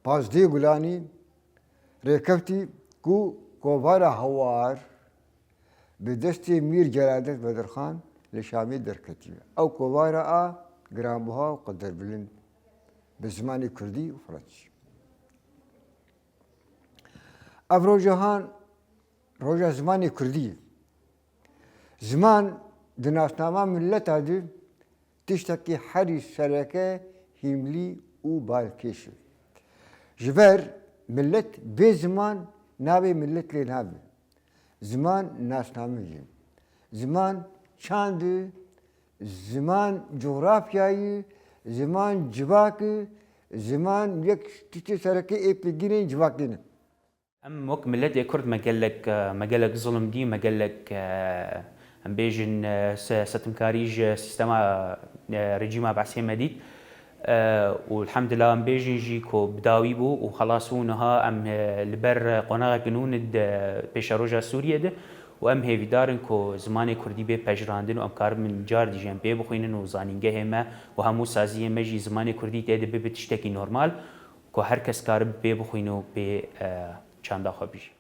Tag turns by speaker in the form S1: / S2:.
S1: پازدهی گلانی ریکفتی کو کوبارا هوار به دست میر جلالت بدرخان لشامی درکتی او کوبارا گرانبها و قدر بلند به زمان کردی و فرنسی افرو جهان روجا زمان کردی زمان دناسنامه ملت عدو تشتكي حري الشركة هيملي وبالكيش جبر ملت بزمان نابي ملت لي نابي زمان ناس نامي زمان شاند زمان جغرافياي زمان جواك زمان يك تيجي شركة إبليجين جواكين
S2: ام وك ملت كرد مقالك ظلم دي مقالك ام بيجن ستمكاريج سيستما رجيم بعسي مديد والحمد لله ام بيجن جي كو بداوي بو وخلاصونها ام لبر قناغ قانون بيشاروجا سوريا ده وام هيفي دارن كو زماني كردي بي بجراندن وام كار من جار دي جنبي بخوينن وزانينجه هما وهمو سازيه مجي زماني كردي تيد بي بتشتكي نورمال كو هر کس کار بي بخوينو بي چاندا خو بيجي